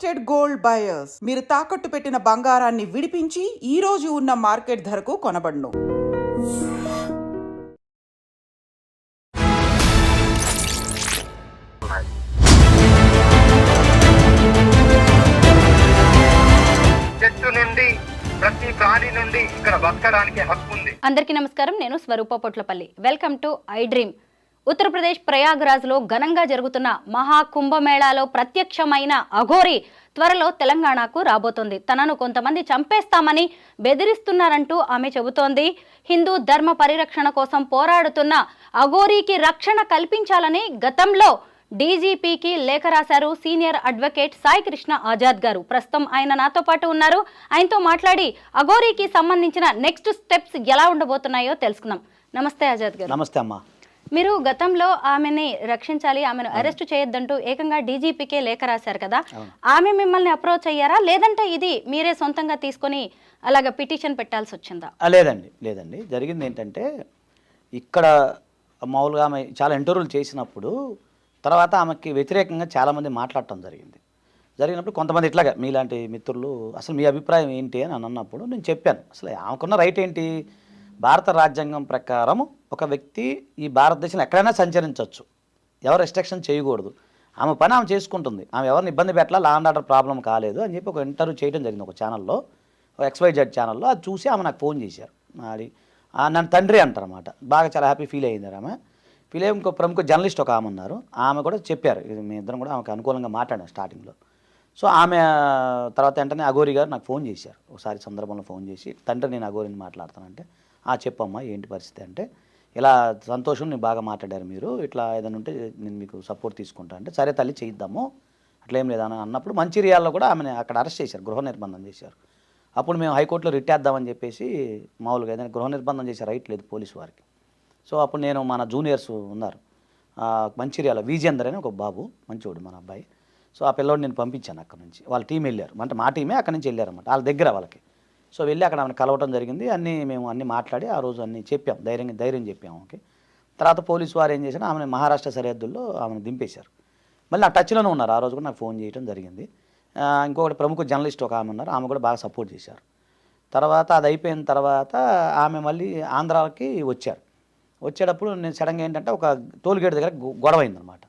Trusted gold buyers మీరు తాకట్టు పెట్టిన బంగారాన్ని విడిపించి ఈ రోజు ఉన్న మార్కెట్ ధరకు కొనబడును. చెట్టు నుండి ప్రతి ప్రాణి నుండి ఇక్కడ బతకడానికి హక్కు ఉంది. అందరికీ నమస్కారం. నేను స్వరూప Potlapalli. Welcome to I dream. Uttar Pradesh ప్రయాగ్రాజ్లో ఘనంగా జరుగుతున్న మహా కుంభమేళాలో ప్రత్యక్షమైన అఘోరి త్వరలో తెలంగాణకు రాబోతోంది. తనను కొంతమంది చంపేస్తామని బెదిరిస్తున్నారంటూ ఆమె చెబుతోంది. హిందూ ధర్మ పరిరక్షణ కోసం పోరాడుతున్న అఘోరికి రక్షణ కల్పించాలని గతంలో డీజీపీకి లేఖ రాశారు సీనియర్ అడ్వకేట్ సాయి కృష్ణ ఆజాద్ గారు. ప్రస్తుతం ఆయన నాతో పాటు ఉన్నారు. ఆయనతో మాట్లాడి అఘోరికి సంబంధించిన నెక్స్ట్ స్టెప్స్ ఎలా ఉండబోతున్నాయో తెలుసుకుందాం. నమస్తే ఆజాద్ గారు. నమస్తే అమ్మా. మీరు గతంలో ఆమెని రక్షించాలి, ఆమెను అరెస్ట్ చేయొద్దంటూ ఏకంగా డీజీపీకే లేఖ రాశారు కదా, ఆమె మిమ్మల్ని అప్రోచ్ అయ్యారా లేదంటే ఇది మీరే సొంతంగా తీసుకొని అలాగ పిటిషన్ పెట్టాల్సి వచ్చిందా? లేదండి జరిగింది ఏంటంటే, ఇక్కడ మామూలుగా ఆమె చాలా ఇంటర్వ్యూలు చేసినప్పుడు తర్వాత ఆమెకి వ్యతిరేకంగా చాలామంది మాట్లాడటం జరిగినప్పుడు కొంతమంది ఇట్లాగా మీలాంటి మిత్రులు అసలు మీ అభిప్రాయం ఏంటి అని అన్నప్పుడు నేను చెప్పాను, అసలు ఆమెకున్న రైట్ ఏంటి, భారత రాజ్యాంగం ప్రకారం ఒక వ్యక్తి ఈ భారతదేశంలో ఎక్కడైనా సంచరించవచ్చు, ఎవరు రెస్ట్రిక్షన్ చేయకూడదు, ఆమె పని ఆమె చేసుకుంటుంది, ఆమె ఎవరిని ఇబ్బంది పెట్టాలా, లా అండ్ ఆర్డర్ ప్రాబ్లం కాలేదు అని చెప్పి ఒక ఇంటర్వ్యూ చేయడం జరిగింది ఒక ఛానల్లో, XYZ ఛానల్లో. అది చూసి ఆమె నాకు ఫోన్ చేశారు. అది నన్ను తండ్రి అంటారన్నమాట. బాగా చాలా హ్యాపీ ఫీల్ అయ్యింది ఆమె. ఫీల్ అయ్యి ఇంకో ప్రముఖ జర్నలిస్ట్ ఒక ఆమె ఉన్నారు, ఆమె కూడా చెప్పారు, ఇది మీ ఇద్దరం కూడా ఆమెకు అనుకూలంగా మాట్లాడాను స్టార్టింగ్లో. సో ఆమె తర్వాత వెంటనే అఘోరి గారు నాకు ఫోన్ చేశారు ఒకసారి సందర్భంలో ఫోన్ చేసి, తండ్రి నేను అఘోరిని మాట్లాడతానంటే, చెప్పమ్మా ఏంటి పరిస్థితి అంటే, ఇలా సంతోషం నేను బాగా మాట్లాడారు మీరు, ఇట్లా ఏదైనా ఉంటే నేను మీకు సపోర్ట్ తీసుకుంటా అంటే, సరే తల్లి చేయిద్దాము అట్లా ఏం లేదని అన్నప్పుడు మంచిర్యాలలో కూడా ఆమెను అక్కడ అరెస్ట్ చేశారు, గృహ నిర్బంధం చేశారు. అప్పుడు మేము హైకోర్టులో రిట్ వేద్దామని చెప్పేసి మామూలుగా ఏదైనా గృహ నిర్బంధం చేసే రైట్ లేదు పోలీసు వారికి. సో అప్పుడు నేను మన జూనియర్స్ ఉన్నారు మంచిర్యాల విజేందర్ అని ఒక బాబు మంచివాడు మన అబ్బాయి. సో ఆ పిల్లోడు నేను పంపించాను అక్కడ నుంచి, వాళ్ళ టీం వెళ్ళారు, అంటే మా టీమే అక్కడి నుంచి వెళ్ళారన్నమాట వాళ్ళ దగ్గర వాళ్ళకి. సో వెళ్ళి అక్కడ ఆమెను కలవటం జరిగింది, మేము అన్నీ మాట్లాడి ఆ రోజు అన్నీ చెప్పాం, ధైర్యం చెప్పాము. ఓకే, తర్వాత పోలీసు వారు ఏం చేశారు, ఆమెను మహారాష్ట్ర సరిహద్దుల్లో ఆమెను దింపేశారు. మళ్ళీ నా టచ్లోనే ఉన్నారు, ఆ రోజు కూడా నాకు ఫోన్ చేయడం జరిగింది. ఇంకొకటి ప్రముఖ జర్నలిస్ట్ ఒక ఆమె ఉన్నారు, ఆమె కూడా బాగా సపోర్ట్ చేశారు. తర్వాత అది అయిపోయిన తర్వాత ఆమె మళ్ళీ ఆంధ్రాకి వచ్చేటప్పుడు నేను సడన్గా ఏంటంటే ఒక టోల్గేట్ దగ్గర గొడవ అయిందనమాట.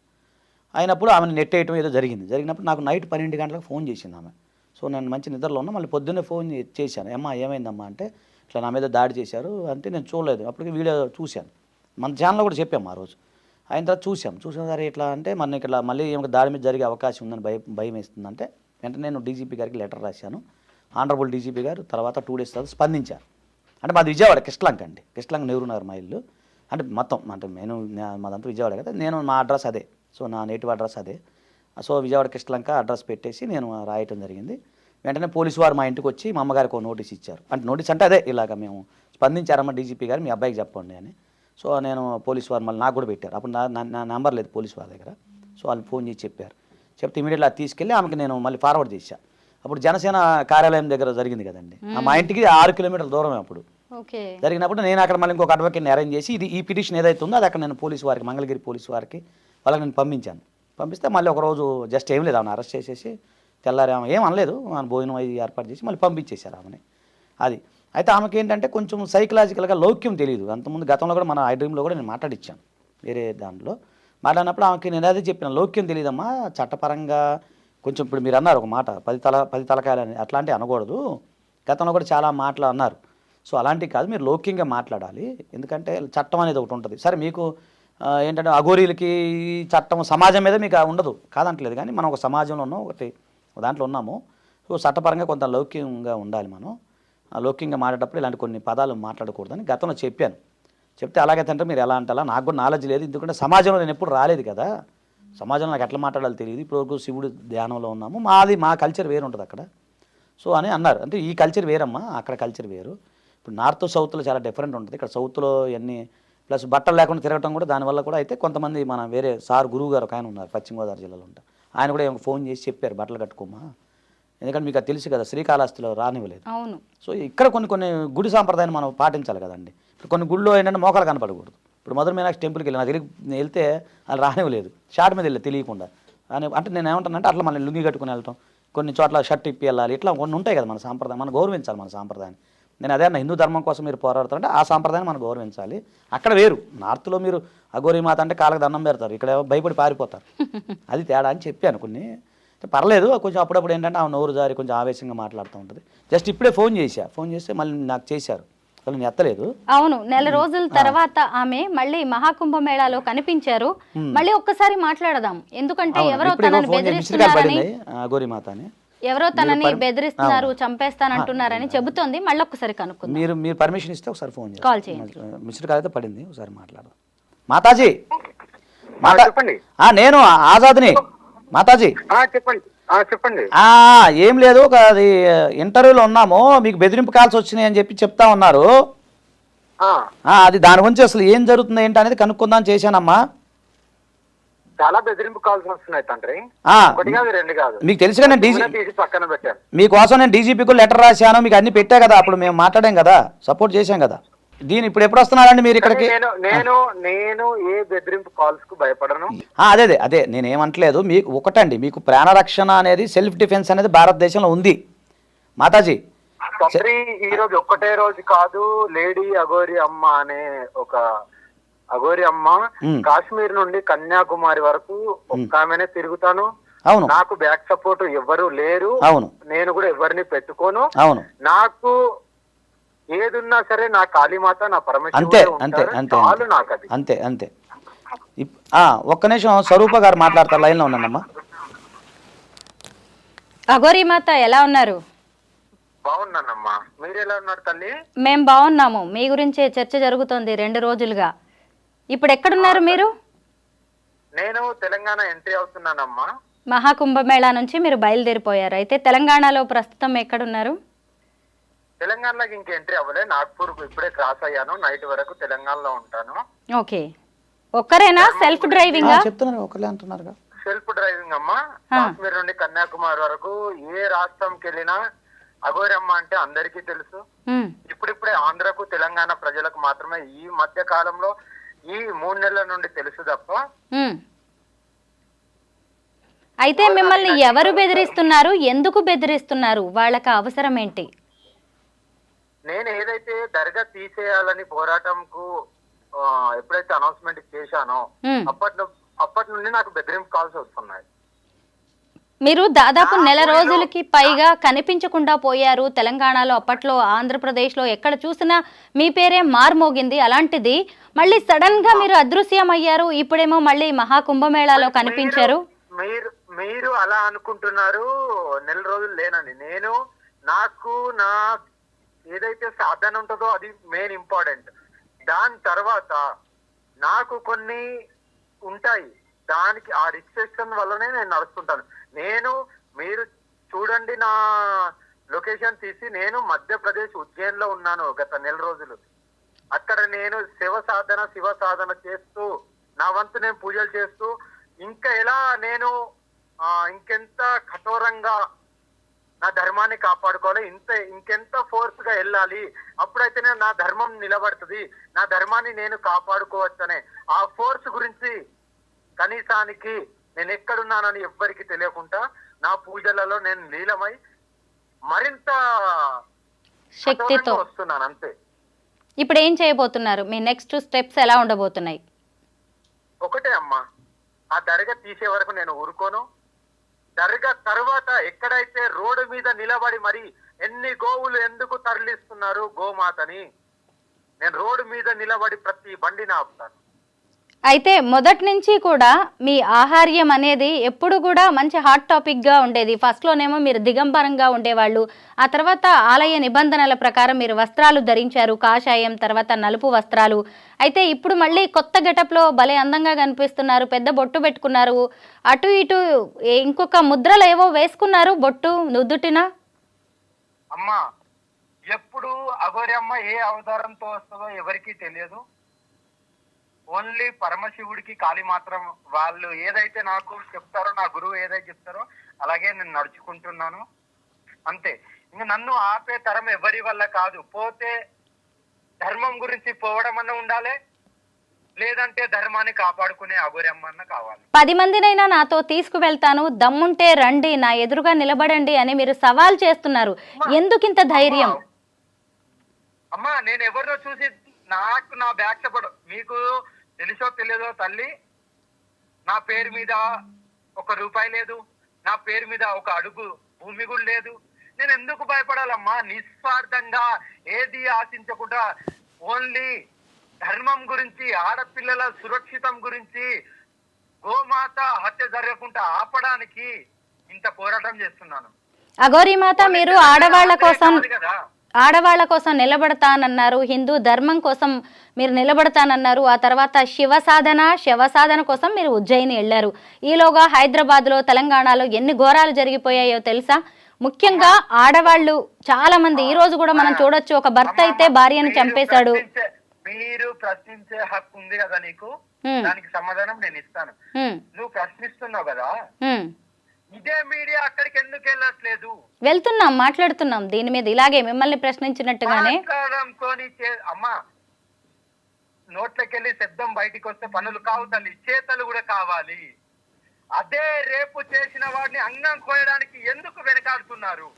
అయినప్పుడు ఆమెను నెట్టేయటం ఏదో జరిగినప్పుడు నాకు నైట్ 12 గంటలకు ఫోన్ చేసింది ఆమె. సో నేను మంచి నిద్రలో ఉన్నా, మళ్ళీ పొద్దున్నే ఫోన్ చేశాను, అమ్మా ఏమైందమ్మా అంటే, ఇట్లా నా మీద దాడి చేశారు అంటే, నేను చూడలేదు, అప్పటికి వీడియో చూశాను, మన ఛానల్లో కూడా చెప్పాము ఆ రోజు. అయిన తర్వాత చూసిన సరే ఇట్లా అంటే, మన ఇక్కడ మళ్ళీ ఏమైనా దాడి మీద జరిగే అవకాశం ఉందని భయం వేస్తుందంటే, వెంటనే నేను డీజీపీ గారికి లెటర్ రాశాను. ఆనరబుల్ డీజీపీ గారు తర్వాత 2 డేస్ తర్వాత స్పందించారు. అంటే మాది విజయవాడ కిష్టలంక అండి, కిష్టలంక నెహ్రూ నగర్ మా ఇల్లు, అంటే మొత్తం అంటే మాదంతా విజయవాడ కదా, నేను మా అడ్రస్ అదే, సో నా నేటివ్ అడ్రస్ అదే. సో విజయవాడ కిష్టలంక అడ్రస్ పెట్టేసి నేను రాయటం జరిగింది. వెంటనే పోలీసు వారు మా ఇంటికి వచ్చి మా అమ్మగారికి ఒక నోటీస్ ఇచ్చారు. అంటే నోటీస్ అంటే అదే, ఇలాగ మేము స్పందించారమ్మ డీజీపీ గారు, మీ అబ్బాయికి చెప్పండి అని. సో నేను పోలీసు వారు మళ్ళీ నాకు కూడా పెట్టారు, అప్పుడు నా నెంబర్ లేదు పోలీసు వారి దగ్గర. సో వాళ్ళు ఫోన్ చేసి చెప్తే ఇమీడియట్గా అది తీసుకెళ్ళి ఆమెకి నేను మళ్ళీ ఫార్వర్డ్ చేశాను. అప్పుడు జనసేన కార్యాలయం దగ్గర జరిగింది కదండి, మా ఇంటికి 6 కిలోమీటర్ల దూరం అప్పుడు జరిగినప్పుడు నేను అక్కడ మళ్ళీ ఇంకొక అడ్వకేట్ని అరేంజ్ చేసి ఈ పిటిషన్ ఏదైతే ఉందో అది అక్కడ నేను పోలీసు వారికి, మంగళగిరి పోలీసు వారికి వాళ్ళకి నేను పంపించాను. పంపిస్తే మళ్ళీ ఒకరోజు జస్ట్ ఏం లేదు, ఆమెను అరెస్ట్ చేసేసి తెల్లారి ఆమె ఏం అనలేదు, ఆమె భోజనం అవి ఏర్పాటు చేసి మళ్ళీ పంపించేశారు ఆమెని. అది అయితే ఆమెకి ఏంటంటే కొంచెం సైకలాజికల్గా లౌక్యం తెలియదు. అంతకుముందు గతంలో కూడా మన ఐ డ్రీమ్లో కూడా నేను మాట్లాడిచ్చాను, వేరే దాంట్లో మాట్లాడినప్పుడు ఆమెకి నేను అదే చెప్పిన, లౌక్యం తెలియదమ్మా, చట్టపరంగా కొంచెం ఇప్పుడు మీరు అన్నారు ఒక మాట 10 తలకాయలని, అట్లాంటివి అనకూడదు, గతంలో కూడా చాలా మాటలు అన్నారు. సో అలాంటివి కాదు, మీరు లౌక్యంగా మాట్లాడాలి, ఎందుకంటే చట్టం అనేది ఒకటి ఉంటుంది. సరే మీకు ఏంటంటే అఘోరీలకి చట్టం సమాజం మీద మీకు ఉండదు కాదంటలేదు, కానీ మనం ఒక సమాజంలో ఉన్నాం, దాంట్లో ఉన్నాము. సో చట్టపరంగా కొంత లౌక్యంగా ఉండాలి, మనం లౌక్యంగా మాట్లాడేటప్పుడు ఇలాంటి కొన్ని పదాలు మాట్లాడకూడదని గతంలో చెప్పాను. చెప్తే అలాగే తంటే మీరు ఎలా అంటారా, నాకు కూడా నాలెడ్జ్ లేదు, ఎందుకంటే సమాజంలో నేను ఎప్పుడు రాలేదు కదా, సమాజంలో నాకు ఎట్లా మాట్లాడాలో తెలియదు, ఇప్పుడు శివుడు ధ్యానంలో ఉన్నాము, మా కల్చర్ వేరు ఉంటుంది అక్కడ. సో అని అన్నారు, అంటే ఈ కల్చర్ వేరమ్మా, అక్కడ కల్చర్ వేరు, ఇప్పుడు నార్త్ సౌత్లో చాలా డిఫరెంట్ ఉంటుంది, ఇక్కడ సౌత్లో ఇవన్నీ ప్లస్ బట్టలు లేకుండా తిరగటం కూడా దానివల్ల కూడా. అయితే కొంతమంది మన వేరే సార్ గురువు గారు ఒక ఆయన ఉన్నారు పశ్చిమ గోదావరి జిల్లాలో ఉంటారు, ఆయన కూడా ఫోన్ చేసి చెప్పారు బట్టలు కట్టుకోమా, ఎందుకంటే మీకు అది తెలుసు కదా శ్రీకాళహస్తిలో రానివ్వలేదు. అవును. సో ఇక్కడ కొన్ని గుడి సాంప్రదాయాన్ని మనం పాటించాలి కదండి. ఇప్పుడు కొన్ని గుళ్ళో ఏంటంటే మోకాలు కనపడకూడదు. ఇప్పుడు మధుర మీనాక్షి టెంపుల్కి వెళ్ళి నా దగ్గరికి వెళ్తే అది రానివ్వలేదు, షార్ట్ మీద వెళ్ళి తెలియకుండా. అంటే నేను ఏమంటానంటే అట్లా మళ్ళీ లుంగి కట్టుకుని వెళ్ళటం, కొన్ని చోట్ల షర్ట్ ఇప్పి వెళ్ళాలి, ఇట్లా కొన్ని ఉంటాయి కదా మన సాంప్రదాయం, మనం గౌరవించాలి మన సాంప్రదాయాన్ని. నేను అదే అన్న, హిందూ ధర్మం కోసం మీరు పోరాడుతారంటే ఆ సాంప్రదాయాన్ని మనం గౌరవించాలి. అక్కడ వేరు, నార్త్లో మీరు అఘోరి మాత అంటే కాళ్ళకి దండం పెడతారు, ఇక్కడ భయపడి పారిపోతారు. అది తేడా అని చెప్పాను. కొన్ని పర్లేదు, కొంచెం అప్పుడప్పుడు ఏంటంటే ఆమె నోరు జారి కొంచెం ఆవేశంగా మాట్లాడుతూ ఉంటుంది. జస్ట్ ఇప్పుడే ఫోన్ చేస్తే మళ్ళీ నాకు చేశారు, అసలు నేను ఎత్తలేదు. అవును, నెల రోజుల తర్వాత ఆమె మళ్ళీ మహాకుంభమేళాలో కనిపించారు. మళ్ళీ ఒక్కసారి మాట్లాడదాం, ఎందుకంటే ఎవరో తనని బెదిరిస్తున్నారని, అఘోరి మాత అని ఎవరో తనని బెదిరిస్తున్నారు, చంపేస్తానంటున్నారని చెబుతోంది. మళ్ళీ ఒక్కసారి కనుక్కుందాం. మీరు పర్మిషన్ ఇస్తే ఒకసారి ఫోన్ కాల్ చేయండి. మిస్టర్ కాల్ అయితే పడింది, ఒకసారి మాట్లాడదాం. మాతాజీ చెప్పండి. నేను ఆజాద్ని. మాతాజీ చెప్పండి. ఏం లేదు, ఒక అది ఇంటర్వ్యూలో ఉన్నాము, మీకు బెదిరింపు కాల్స్ వచ్చినాయి అని చెప్పి చెప్తా ఉన్నారు. అది దాని గురించి అసలు ఏం జరుగుతుంది ఏంటి అనేది కనుక్కుందాం చేశానమ్మా. చాలా బెదిరింపు కాల్స్ వస్తున్నాయి తండ్రి, ఒకటి కాదు రెండు కాదు. మీకు తెలుసుగా నేను పక్కన పెట్టాను, మీకోసం నేను డీజీపీకి లెటర్ రాశాను, మీకు అన్ని పెట్టా కదా, అప్పుడు మేము మాట్లాడాం కదా, సపోర్ట్ చేశాం కదా. దీని ఇప్పుడు ఎప్పుడు వస్తున్నారండి మీరు ఇక్కడికి? నేను ఏ బెదిరింపు కాల్స్ కు భయపడను. అదే నేనేమంటలేదు. మీకు ఒకటండి, మీకు ప్రాణరక్షణ అనేది, సెల్ఫ్ డిఫెన్స్ అనేది భారతదేశంలో ఉంది మాతాజీ. ఈ రోజు ఒక్కటే రోజు కాదు, లేడీ అఘోరి అమ్మ అనే ఒక అఘోరి అమ్మ కాశ్మీర్ నుండి కన్యాకుమారి వరకు ఒక్క ఆమెనే తిరుగుతాను. అవును, నాకు బ్యాక్ సపోర్ట్ ఎవరు లేరు. అవును, నేను కూడా ఎవరిని పెట్టుకోను. అవును, నాకు ఏదున్నా సరే నా కాళీమాత, నా పరమేశ్వరుడు అంతే అంతే అంతే నాకు అది అంతే అంతే. ఒక్క నిమిషం, స్వరూప గారు మాట్లాడతారు, లైన్లో ఉన్నానమ్మా. అఘోరి మాత ఎలా ఉన్నారు? బాగున్నానమ్మా, మీరు ఎలా ఉన్నారు తల్లి? మేం బాగున్నాము. మీ గురించే చర్చ జరుగుతోంది 2 రోజులుగా. ఇప్పుడు ఎక్కడున్నారు మీరు? నేను తెలంగాణ ఎంట్రీ అవుతున్నానమ్మా. మహాకుంభమేళా నుంచి మీరు బయలుదేరిపోయారు. అయితే తెలంగాణలో ప్రస్తుతం ఎక్కడున్నారు? తెలంగాణలోకి ఇంక ఎంట్రీ అవ్వలే, నాగ్పూర్ ఇప్పుడే క్రాస్ అయ్యాను. నైట్ వరకు తెలంగాణలో ఉంటాను. ఓకే, ఒక్కరేనా? సెల్ఫ్ డ్రైవింగ్ చెప్తున్నారు, ఒకరే అంటున్నారు. సెల్ఫ్ డ్రైవింగ్ అమ్మా. కాశ్మీర్ నుండి కన్యాకుమారి వరకు ఏ రాష్ట్రంకి వెళ్ళినా అఘోరి అమ్మ అంటే అందరికీ తెలుసు. ఇప్పుడిప్పుడే ఆంధ్రకు తెలంగాణ ప్రజలకు మాత్రమే ఈ మధ్య కాలంలో ఈ 3 నెలల నుండి తెలుసు తప్ప. అయితే మిమ్మల్ని ఎవరు బెదిరిస్తున్నారు, ఎందుకు బెదిరిస్తున్నారు, వాళ్ళకి అవసరం ఏంటి? నేను ఏదైతే దర్గా తీసేయాలని పోరాటంకు ఎప్పుడైతే అనౌన్స్మెంట్ చేశానో అప్పటి నుండి నాకు బెదిరింపు కాల్స్ వస్తున్నాయి. మీరు దాదాపు నెల రోజులకి పైగా కనిపించకుండా పోయారు తెలంగాణలో. అప్పట్లో ఆంధ్రప్రదేశ్లో ఎక్కడ చూసినా మీ పేరే మార్మోగింది. అలాంటిది మళ్ళీ సడన్ గా మీరు అదృశ్యం అయ్యారు. ఇప్పుడేమో మళ్ళీ మహాకుంభమేళాలో కనిపించారు. మీరు అలా అనుకుంటున్నారు, నెల రోజులు లేనని. నాకు నా ఏదైతే సాధన ఉంటుందో అది మెయిన్ ఇంపార్టెంట్. దాని తర్వాత నాకు కొన్ని ఉంటాయి, దానికి ఆ రిస్ట్రిక్షన్ వల్లనే నేను నడుస్తుంటాను. మీరు చూడండి, నా లొకేషన్ తీసి నేను మధ్యప్రదేశ్ ఉజ్జయిన్ లో ఉన్నాను గత నెల రోజులు. అక్కడ నేను శివ సాధన చేస్తూ, నా వంతు నేను పూజలు చేస్తూ, ఇంకా ఎలా నేను ఇంకెంత కఠోరంగా నా ధర్మాన్ని కాపాడుకోవాలి, ఇంకెంత ఫోర్స్ గా వెళ్ళాలి, అప్పుడైతేనే నా ధర్మం నిలబడుతుంది, నా ధర్మాన్ని నేను కాపాడుకోవచ్చనే ఆ ఫోర్స్ గురించి కనీసానికి నేను ఎక్కడున్నానని ఎవ్వరికి తెలియకుండా నా పూజలలో నేను లీలమై మరింత శక్తితో వస్తున్నాను. అంతే. ఇప్పుడు ఏం చేయబోతున్నారు? మీ నెక్స్ట్ స్టెప్స్ ఎలా ఉండబోతున్నాయి? ఒకటే అమ్మా, ఆ దర్గా తీసే వరకు నేను ఊరుకోను. దర్గా తర్వాత ఎక్కడైతే రోడ్డు మీద నిలబడి మరి ఎన్ని గోవులు ఎందుకు తరలిస్తున్నారు గోమాతని, నేను రోడ్డు మీద నిలబడి ప్రతి బండిని ఆపుతాను. అయితే మొదటి నుంచి కూడా మీ ఆహార్యం అనేది ఎప్పుడు కూడా మంచి హాట్ టాపిక్గా ఉండేది. ఫస్ట్లోనేమో మీరు దిగంబరంగా ఉండేవాళ్ళు, ఆ తర్వాత ఆలయ నిబంధనల ప్రకారం మీరు వస్త్రాలు ధరించారు, కాషాయం, తర్వాత నలుపు వస్త్రాలు. అయితే ఇప్పుడు మళ్ళీ కొత్త గెటప్లో భలే అందంగా కనిపిస్తున్నారు, పెద్ద బొట్టు పెట్టుకున్నారు, అటు ఇటు ఇంకొక ముద్రలు ఏవో వేసుకున్నారు బొట్టు నుదుటిన. అమ్మా, ఎప్పుడు అఘోరి అమ్మ ఏ అవతారంతో వస్తుందో ఎవరికీ తెలియదు. ఓన్లీ పరమశివుడికి కాళీ మాత్రం వాళ్ళు ఏదైతే నాకు చెప్తారో, నా గురువు ఏదైతే చెప్తారో అలాగే నేను నడుచుకుంటున్నాను. అంతే. ఇంకా నన్ను ఆపే తరం ఎవరి వల్ల కాదు. పోతే ధర్మం గురించి పోవడం అన్న ఉండాలి, లేదంటే ధర్మాన్ని కాపాడుకునే అఘోరమ్మన్న కావాలి. 10 మందినైనా నాతో తీసుకువెళ్తాను, దమ్ముంటే రండి, నా ఎదురుగా నిలబడండి అని మీరు సవాల్ చేస్తున్నారు. ఎందుకింత ధైర్యం? అమ్మా నేను ఎవరినో చూసి నాకు నా బ్యాక్ సపోర్ట్, మీకు తెలుసో తెలియదో తల్లి, నా పేరు మీద 1 రూపాయి లేదు, నా పేరు మీద 1 అడుగు భూమి కూడా లేదు. నేను ఎందుకు భయపడాలమ్మా? నిస్వార్థంగా ఏది ఆశించకుండా ఓన్లీ ధర్మం గురించి, ఆడపిల్లల సురక్షితం గురించి, గోమాత హత్య జరగకుండా ఆపడానికి ఇంత పోరాటం చేస్తున్నాను. అఘోరి మాత, మీరు ఆడవాళ్ళ కోసం నిలబడతానన్నారు, హిందూ ధర్మం కోసం మీరు నిలబడతానన్నారు. ఆ తర్వాత శవ సాధన కోసం మీరు ఉజ్జయిని వెళ్ళారు. ఈలోగా హైదరాబాద్లో, తెలంగాణలో ఎన్ని ఘోరాలు జరిగిపోయాయో తెలుసా? ముఖ్యంగా ఆడవాళ్ళు చాలా మంది, ఈ రోజు కూడా మనం చూడొచ్చు, ఒక భర్త అయితే భార్యను చంపేశాడు. మీరు ప్రశ్నించే హక్కు ఉంది కదా నీకు, దానికి సమాధానం నేను ఇస్తాను. నువ్వు ప్రశ్నిస్తున్నావు కదా, ఇదే మీడియా అక్కడికి ఎందుకు వెళ్ళట్లేదు? వెళ్తున్నాం, మాట్లాడుతున్నాం దీని మీద, ఇలాగే మిమ్మల్ని ప్రశ్నించినట్టుగానే. అమ్మా, నోట్లకెళ్ళి శబ్దం బయటికి వస్తే పనులు కావు తల్లి, చేతలు కూడా కావాలి. అదే రేపు చేసిన వాడిని అంగం కోయడానికి ఎందుకు వెనకాడుతున్నారు?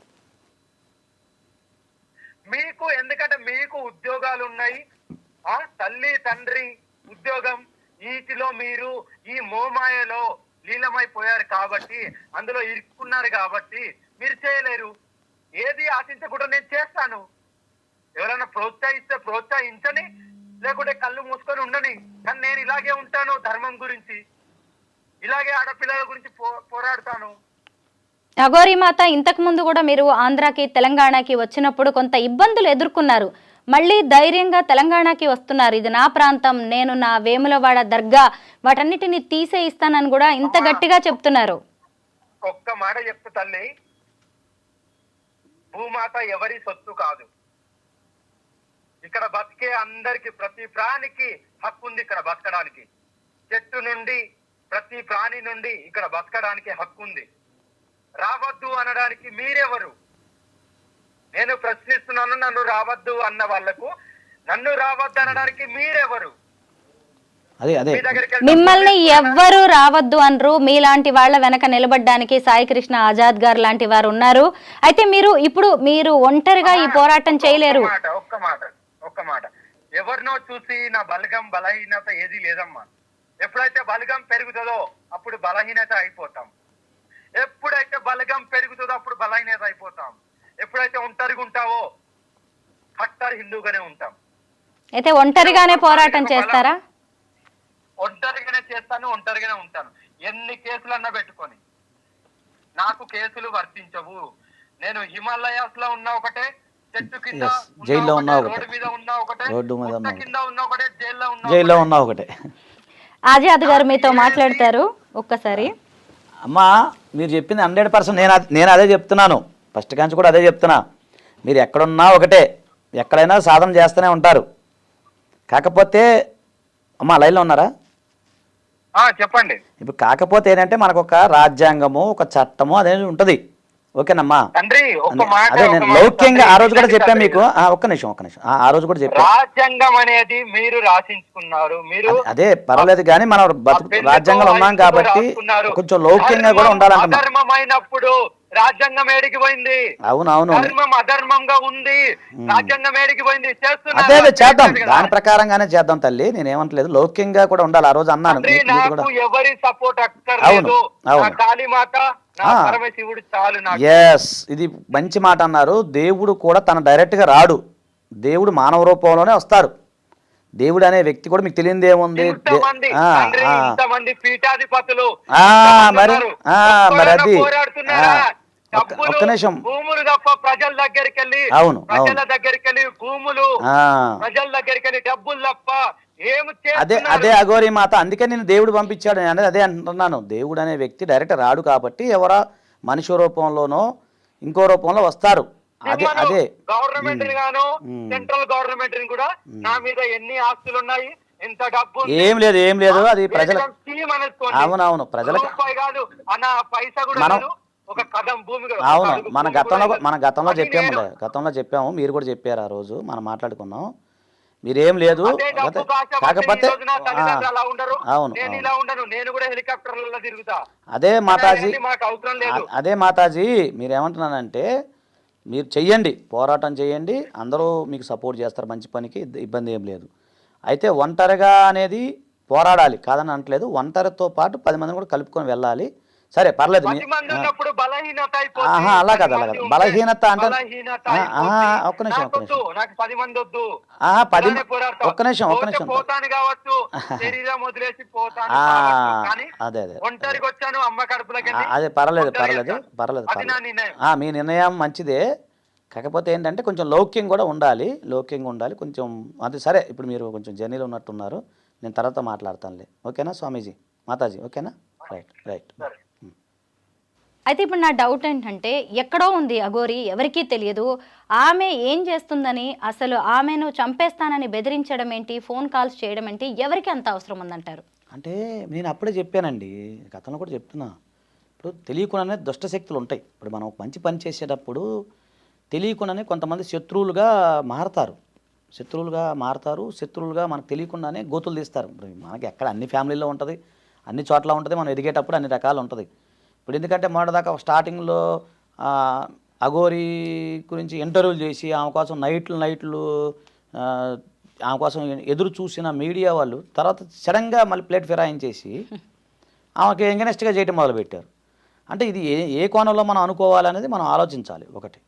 మీకు ఎందుకంటే మీకు ఉద్యోగాలు ఉన్నాయి, తల్లి తండ్రి ఉద్యోగం, వీటిలో మీరు ఈ మోమాయలో లీలమైపోయారు కాబట్టి, అందులో ఇరుక్కున్నారు కాబట్టి మీరు చేయలేరు. ఏది ఆశించకుండా నేను చేస్తాను. ఎవరైనా ప్రోత్సహిస్తే ప్రోత్సహించని, లేకుంటే కళ్ళు మూసుకొని ఉండని, కానీ నేను ఇలాగే ఉంటాను. ధర్మం గురించి, ఇలాగే ఆడపిల్లల గురించి పోరాడతాను. అఘోరి మాత, ఇంతకు ముందు కూడా మీరు ఆంధ్రాకి, తెలంగాణకి వచ్చినప్పుడు కొంత ఇబ్బందులు ఎదుర్కొన్నారు. మళ్ళీ ధైర్యంగా తెలంగాణకి వస్తున్నారు. ఇది నా ప్రాంతం, నేను నా వేములవాడ దర్గా వాటన్నిటిని తీసేయిస్తానని కూడా ఇంత గట్టిగా చెప్తున్నారు. ఒక్క మాట చెప్తా తల్లి, భూమాత ఎవరి సొత్తు కాదు. ఇక్కడ బతికే అందరికి, ప్రతి ప్రాణికి హక్కు ఉంది ఇక్కడ బతకడానికి. చెట్టు నుండి ప్రతి ప్రాణి నుండి ఇక్కడ బతకడానికి హక్కు ఉంది. రావద్దు అనడానికి మీరెవరు? నేను ప్రశ్నిస్తున్నాను. నన్ను రావద్దు అన్న వాళ్లకు నన్ను రావద్దు అనడానికి మీరెవరు? మిమ్మల్ని ఎవ్వరు రావద్దు అనరు. మీలాంటి వాళ్ళ వెనక నిలబడ్డానికి సాయి కృష్ణ ఆజాద్ గారు లాంటి వారు ఉన్నారు. అయితే మీరు ఒంటరిగా ఈ పోరాటం చేయలేరు. ఒక్క మాట, ఎవరినో చూసి నా బలగం బలహీనత ఏది లేదమ్మా. ఎప్పుడైతే బలగం పెరుగుతుందో అప్పుడు బలహీనత అయిపోతాం. ఎప్పుడైతే బలగం పెరుగుతుందో అప్పుడు బలహీనత అయిపోతాం. ఎప్పుడైతే ఒంటరిగా ఉంటావో కట్టర్ హిందూగానే ఉంటాం. అయితే ఒంటరిగానే పోరాటం చేస్తారా? ఒంటరిగానే చేస్తాను, ఒంటరిగానే ఉంటాను. ఎన్ని కేసులన్నా పెట్టుకొని నాకు కేసులు వర్తించవు. నేను హిమాలయాస్ లో ఉన్నా ఒకటే, చెట్టు కింద జైల్లో ఉన్నా ఒకటే, రోడ్డు మీద ఉన్నా ఒకటే, కింద ఉన్నా ఒకటే, జైల్లో ఉన్నా ఒకటే. ఆజాద్ గారు మీతో మాట్లాడతారు ఒక్కసారి. అమ్మా, మీరు చెప్పింది 100% నేను అదే చెప్తున్నాను. ఫస్ట్ కాంచి కూడా అదే చెప్తున్నా. మీరు ఎక్కడున్నా ఒకటే, ఎక్కడైనా సాధన చేస్తూనే ఉంటారు. కాకపోతే అమ్మా లైన్లో ఉన్నారా? చెప్పండి. ఇప్పుడు కాకపోతే ఏంటంటే మనకు ఒక రాజ్యాంగము, ఒక చట్టము అనేది ఉంటుంది. ఓకేనమ్మా? అదే నేను లౌక్యంగా ఆ రోజు కూడా చెప్పాను మీకు. ఒక్క నిమిషం ఆ రోజు కూడా చెప్పాను. రాజ్యాంగం అనేది మీరు రాసించుకున్నారు. మీరు అదే పర్వాలేదు, కానీ మనం రాజ్యాంగంలో ఉన్నాం కాబట్టి కొంచెం లౌక్యంగా కూడా ఉండాలంటున్నాం. అధర్మమైనప్పుడు రాజ్యాంగం ఏడికి పోయింది? అవునవును, ధర్మం అధర్మంగా ఉంది, రాజ్యాంగం ఏడికి పోయింది? అదే చేద్దాం, దాని ప్రకారంగానే చేద్దాం తల్లి. నేను ఏమంటలేదు, లౌక్యంగా కూడా ఉండాలి. ఆ రోజు అన్నాను. ఎవరి సపోర్ట్ అక్కర్లేదు, కాళీమాత పరమశివుడు చాలు. ఎస్, ఇది మంచి మాట అన్నారు. దేవుడు కూడా తన డైరెక్ట్ గా రాడు, దేవుడు మానవ రూపంలోనే వస్తారు. దేవుడు అనే వ్యక్తి కూడా మీకు తెలియదు ఏముంది. పీఠాధిపతులు మరి అది ఒక్క నిమిషం. భూములు తప్ప ప్రజల దగ్గరికి వెళ్ళి, అవును ప్రజల దగ్గరికి వెళ్ళి భూములు, ప్రజల దగ్గరికి వెళ్ళి డబ్బులు తప్ప అదే అఘోరి మాత. అందుకే నేను దేవుడు పంపించాడు అనేది అదే అంటున్నాను. దేవుడు అనే వ్యక్తి డైరెక్ట్ రాడు కాబట్టి ఎవరో మనిషి రూపంలోనో ఇంకో రూపంలో వస్తారు. అదే గవర్నమెంట్ గాను, సెంట్రల్ గవర్నమెంట్ కూడా నా మీద ఎన్ని ఆస్తులు ఉన్నాయి, ఎంత డబ్బు, ఏం లేదు అది ప్రజల. అవునవును, ప్రజలకు మనం ఒక కదం భూమి. అవును, మన గతంలో చెప్పాము, మీరు కూడా చెప్పారు ఆ రోజు మనం మాట్లాడుకున్నాం. మీరేం లేదు. అదే డబ్బు కాశ కాకపోతే తల్లిదండ్రులు అలా ఉండరు, అవును నేను ఇలా ఉండను, నేను కూడా హెలికాప్టర్లలో తిరుగుతా. అదే మాతాజీ, మాకు అవసరం లేదు. అదే మాతాజీ మీరేమంటున్నానంటే మీరు చెయ్యండి, పోరాటం చేయండి, అందరూ మీకు సపోర్ట్ చేస్తారు, మంచి పనికి ఇబ్బంది ఏం లేదు. అయితే ఒంటరిగా అనేది పోరాడాలి కాదని అనట్లేదు, ఒంటరితో పాటు 10 మందిని కూడా కలుపుకొని వెళ్ళాలి. సరే పర్లేదు. బలహీనత అలా కాదు బలహీనత అంటే ఒక్క నిమిషం నాకు 10 మంది వద్దు. ఒక్క నిమిషం పోతాను కావచ్చు, శరీరం వదిలేసి పోతాను, అదే అదే ఒంటరికి వచ్చాను అమ్మ కడుపులకి. అదే పర్లేదు మీ నిర్ణయం మంచిదే. కాకపోతే ఏంటంటే కొంచెం లౌక్యం కూడా ఉండాలి, కొంచెం అది సరే. ఇప్పుడు మీరు కొంచెం జర్నీలో ఉన్నట్టున్నారు, నేను తర్వాత మాట్లాడతానులే. ఓకేనా స్వామీజీ, మాతాజీ? ఓకేనా? రైట్. అయితే ఇప్పుడు నా డౌట్ ఏంటంటే, ఎక్కడో ఉంది అఘోరి, ఎవరికీ తెలియదు. ఆమె ఏం చేస్తుందని, అసలు ఆమెను చంపేస్తానని బెదిరించడం ఏంటి, ఫోన్ కాల్స్ చేయడం ఏంటి, ఎవరికి అంత అవసరం ఉందంటారు? అంటే నేను అప్పుడే చెప్పానండి, గతంలో కూడా చెప్తున్నా. ఇప్పుడు తెలియకుండానే దుష్టశక్తులు ఉంటాయి. ఇప్పుడు మనం మంచి పని చేసేటప్పుడు తెలియకుండానే కొంతమంది శత్రువులుగా మారతారు, శత్రువులుగా మనకు తెలియకుండానే గోతులు తీస్తారు. ఇప్పుడు మనకి ఎక్కడ అన్ని ఫ్యామిలీలో ఉంటుంది, అన్ని చోట్ల ఉంటుంది, మనం ఎదిగేటప్పుడు అన్ని రకాలు ఉంటుంది. ఇప్పుడు ఎందుకంటే మొదటిదాకా స్టార్టింగ్లో అఘోరి గురించి ఇంటర్వ్యూలు చేసి ఆమె కోసం నైట్లు ఆమె కోసం ఎదురు చూసిన మీడియా వాళ్ళు తర్వాత సడన్గా మళ్ళీ ప్లేట్ ఫిరాయించేసి ఆమెకి ఎంగనెస్ట్గా చేయటం మొదలుపెట్టారు. అంటే ఇది ఏ కోణంలో మనం అనుకోవాలనేది మనం ఆలోచించాలి ఒకటి.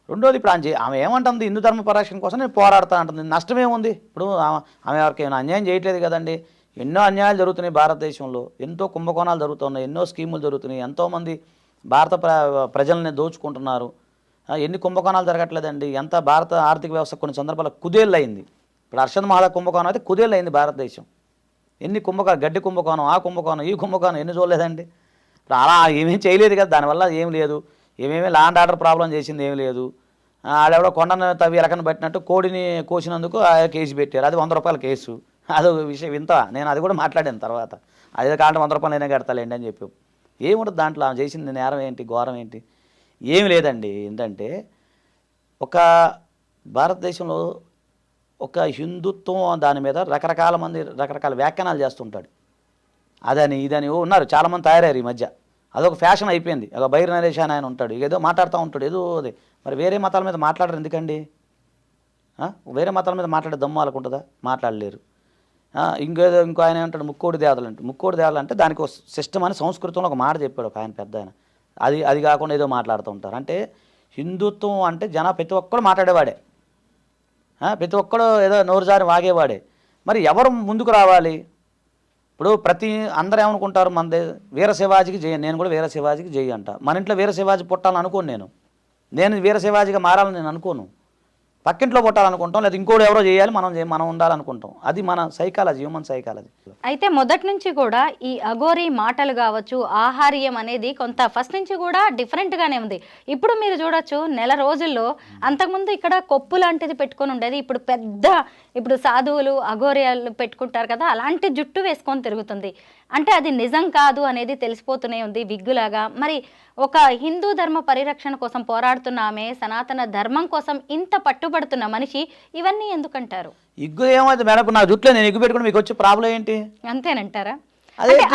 రెండోది, ఇప్పుడు ఆమె ఏమంటుంది, హిందూ ధర్మ పరిరక్షణ కోసం నేను పోరాడుతా అంటుంది. నష్టమేముంది? ఇప్పుడు ఆమె ఎవరికి ఏమైనా అన్యాయం చేయట్లేదు కదండి. ఎన్నో అన్యాయాలు జరుగుతున్నాయి భారతదేశంలో, ఎంతో కుంభకోణాలు జరుగుతున్నాయి, ఎన్నో స్కీములు జరుగుతున్నాయి, ఎంతోమంది భారత ప్రజల్ని దోచుకుంటున్నారు. ఎన్ని కుంభకోణాలు జరగట్లేదండి. ఎంత భారత ఆర్థిక వ్యవస్థ కొన్ని సందర్భాల్లో కుదేళ్ళు అయింది. ఇప్పుడు అర్షద్ మహల్ కుంభకోణం అయితే కుదేళ్ళు అయింది భారతదేశం. ఎన్ని గడ్డి కుంభకోణం, ఆ కుంభకోణం, ఈ కుంభకోణం ఎన్ని చూడలేదండి. ఇప్పుడు అలా ఏమేం చేయలేదు కదా, దానివల్ల ఏం లేదు. ఏమేమి ల్యాండ్ ఆర్డర్ ప్రాబ్లం చేసింది ఏమి లేదు. ఆడెవడో కొండను తవ్వి ఎలకను పెట్టినట్టు కోడిని కోసినందుకు కేసు పెట్టారు, అది 100 రూపాయల కేసు. అదొక విషయం వింత. నేను అది కూడా మాట్లాడాను తర్వాత, అదే కాంటే 100 రూపాయలు నేనే కడతాలేండి అని చెప్పి. ఏముంటుంది దాంట్లో? ఆమె చేసింది నేరం ఏంటి, ఘోరం ఏంటి? ఏమి లేదండి. ఏంటంటే ఒక భారతదేశంలో ఒక హిందుత్వం దాని మీద రకరకాల వ్యాఖ్యానాలు చేస్తుంటాడు. అదని ఇదని ఉన్నారు, చాలామంది తయారయ్యారు ఈ మధ్య. అదొక ఫ్యాషన్ అయిపోయింది. ఒక బైర్ నరేష్ అని ఆయన ఉంటాడు, ఏదో మాట్లాడుతూ ఉంటాడు, ఏదో అదే. మరి వేరే మతాల మీద మాట్లాడరు ఎందుకండి? వేరే మతాల మీద మాట్లాడే దమ్ము వాళ్ళకు ఉంటుందా? మాట్లాడలేరు. ఇంకో ఆయన ఏమంటాడు, ముక్కోడి దేవతలు అంటే దానికి ఒక సిస్టమ్ అని సంస్కృతంలో ఒక మాట చెప్పాడు ఒక ఆయన, పెద్ద ఆయన. అది కాకుండా ఏదో మాట్లాడుతూ ఉంటారు. అంటే హిందుత్వం అంటే ప్రతి ఒక్కడు మాట్లాడేవాడే, ప్రతి ఒక్కడు ఏదో నోరుజారి వాగేవాడే. మరి ఎవరు ముందుకు రావాలి? ఇప్పుడు అందరూ ఏమనుకుంటారు, మనదే వీర శివాజీకి జై, నేను కూడా వీర శివాజీకి జై అంట. మన ఇంట్లో వీర శివాజీ పుట్టాలని అనుకోను, నేను వీర శివాజీగా మారాలని నేను అనుకోను. పక్కింట్లో పుట్టాలనుకుంటాం, లేదా ఇంకోటి ఎవరో చేయాలి, మనం ఉండాలనుకుంటాం. అది మన సైకాలజీ, హ్యూమన్ సైకాలజీ. అయితే మొదటి నుంచి కూడా ఈ అఘోరి మాటలు కావచ్చు, ఆహార్యం అనేది కొంత ఫస్ట్ నుంచి కూడా డిఫరెంట్గానే ఉంది. ఇప్పుడు మీరు చూడొచ్చు, నెల రోజుల్లో అంతకుముందు ఇక్కడ కొప్పు లాంటిది పెట్టుకొని ఉండేది, ఇప్పుడు సాధువులు అఘోరియాలు పెట్టుకుంటారు కదా, అలాంటి జుట్టు వేసుకొని తిరుగుతుంది. అంటే అది నిజం కాదు అనేది తెలిసిపోతూనే ఉంది విగ్గులాగా. మరి ఒక హిందూ ధర్మ పరిరక్షణ కోసం పోరాడుతున్న ఆమె, సనాతన ధర్మం కోసం ఇంత పట్టుబడుతున్న మనిషి ఇవన్నీ ఎందుకంటారు? ఇగ్గు ఏమైంది మేడం, నా జుట్లో నేను ఇగ్గు పెట్టుకుని మీకు వచ్చే ప్రాబ్లం ఏంటి? అంతేనంటారా?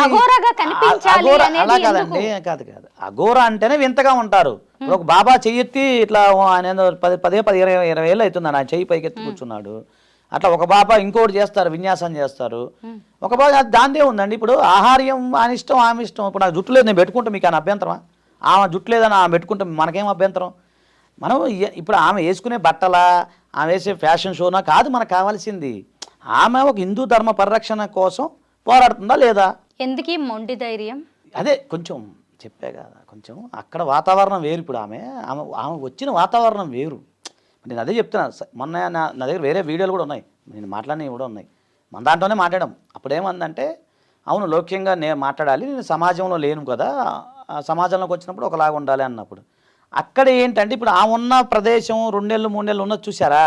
అఘోరాగా కనిపించాలి అలా కాదండి, కాదు అఘోరా అంటేనే వింతగా ఉంటారు. ఒక బాబా చెయ్యెత్తి ఇట్లా ఆయన 10-20 ఏళ్ళు అవుతుంది ఆయన చెయ్యి పైకెత్తి కూర్చున్నాడు. అట్లా ఒక బాబా ఇంకోటి చేస్తారు, విన్యాసం చేస్తారు. ఒక బాబా దాందే ఉందండి. ఇప్పుడు ఆహార్యం ఆయన ఇష్టం, ఆమె ఇష్టం. ఇప్పుడు నాకు జుట్టు లేదు, నేను పెట్టుకుంటే మీకు ఆయన అభ్యంతరమా? ఆమె జుట్టు లేదని ఆమె పెట్టుకుంటే మనకేం అభ్యంతరం? మనం ఇప్పుడు ఆమె వేసుకునే బట్టలా, ఆమె వేసే ఫ్యాషన్ షోనా కాదు మనకు కావాల్సింది. ఆమె ఒక హిందూ ధర్మ పరిరక్షణ కోసం పోరాడుతుందా లేదా? ఎందుకీ మొండి ధైర్యం? అదే కొంచెం చెప్పే కదా, కొంచెం అక్కడ వాతావరణం వేరు. ఇప్పుడు ఆమె వచ్చిన వాతావరణం వేరు. నేను అదే చెప్తున్నా. మొన్న నా దగ్గర వేరే వీడియోలు కూడా ఉన్నాయి, నేను మాట్లాడినవి కూడా ఉన్నాయి. మన దాంట్లోనే మాట్లాడాం. అప్పుడు ఏమందంటే, అవును లౌక్యంగా నేను మాట్లాడాలి, నేను సమాజంలో లేను కదా, సమాజంలోకి వచ్చినప్పుడు ఒకలాగా ఉండాలి అన్నప్పుడు. అక్కడ ఏంటంటే ఇప్పుడు ఆ ఉన్న ప్రదేశం 2 నెలలు 3 నెలలు ఉన్నది చూసారా,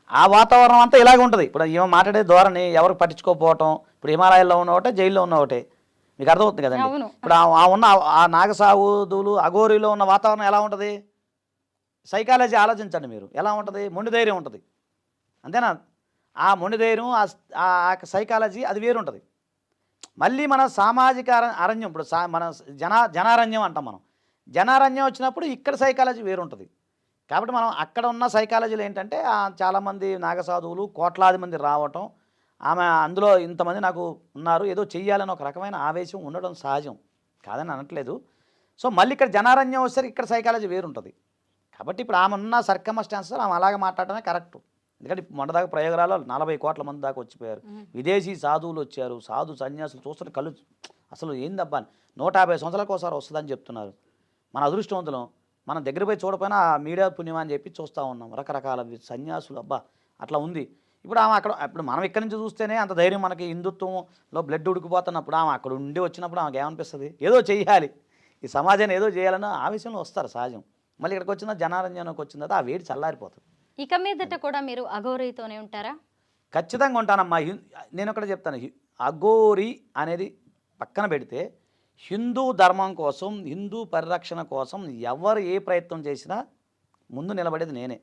ఆ వాతావరణం అంతా ఇలాగే ఉంటుంది. ఇప్పుడు ఏమో మాట్లాడే ధోరణి, ఎవరికి పట్టించుకోకపోవటం. ఇప్పుడు హిమాలయాల్లో ఉన్న ఒకటే, జైల్లో ఉన్న ఒకటే, మీకు అర్థమవుతుంది కదండి. ఇప్పుడు ఆ నాగసాధువులు అఘోరిలో ఉన్న వాతావరణం ఎలా ఉంటుంది? సైకాలజీ ఆలోచించండి మీరు, ఎలా ఉంటుంది? మొండి ధైర్యం ఉంటుంది, అంతేనా? ఆ మొండి ధైర్యం ఆ సైకాలజీ అది వేరుంటుంది. మళ్ళీ మన సామాజిక అరణ్యం ఇప్పుడు మన జనారణ్యం అంటాం మనం. జనారణ్యం వచ్చినప్పుడు ఇక్కడ సైకాలజీ వేరుంటుంది. కాబట్టి మనం అక్కడ ఉన్న సైకాలజీలు ఏంటంటే చాలామంది నాగసాధువులు కోట్లాది మంది రావటం, ఆమె అందులో ఇంతమంది నాకు ఉన్నారు, ఏదో చెయ్యాలని ఒక రకమైన ఆవేశం ఉండడం సహజం, కాదని అనట్లేదు. సో మళ్ళీ ఇక్కడ జనారణ్యం వచ్చేసరికి ఇక్కడ సైకాలజీ వేరుంటుంది. కాబట్టి ఇప్పుడు ఆమె ఉన్న సర్కమస్టాన్సెస్ ఆమె అలాగే మాట్లాడటమే కరెక్ట్. ఎందుకంటే మొన్నదాకా ప్రయోగరాలు 40 కోట్ల మంది దాకా వచ్చిపోయారు. విదేశీ సాధువులు వచ్చారు, సాధు సన్యాసులు చూస్తుంటే కళ్ళు అసలు ఏందబ్బా 150 సంవత్సరాలకు ఒకసారి వస్తుందని చెప్తున్నారు. మన అదృష్టవంతులం, మనం దగ్గర పోయి చూడపోయినా ఆ మీడియా పుణ్యం అని చెప్పి చూస్తూ ఉన్నాం. రకరకాల సన్యాసులు అబ్బా అట్లా ఉంది. ఇప్పుడు ఆమె ఇప్పుడు మనం ఇక్కడి నుంచి చూస్తేనే అంత ధైర్యం, మనకి హిందుత్వంలో బ్లడ్ ఉడికిపోతున్నప్పుడు ఆమె అక్కడ ఉండి వచ్చినప్పుడు ఆమెకు ఏమనిపిస్తుంది, ఏదో చెయ్యాలి, ఈ సమాజాన్ని ఏదో చేయాలన్న ఆవేశంలో వస్తారు సహజం. మళ్ళీ ఇక్కడికి వచ్చిన జనారంజనకు వచ్చిన తర్వాత ఆ వేడి చల్లారిపోతుంది. ఇక మీదట కూడా మీరు అఘోరీతోనే ఉంటారా? ఖచ్చితంగా ఉంటానమ్మా. నేను ఒకటి చెప్తాను, అఘోరి అనేది పక్కన పెడితే హిందూ ధర్మం కోసం, హిందూ పరిరక్షణ కోసం ఎవరు ఏ ప్రయత్నం చేసినా ముందు నిలబడేది నేనే.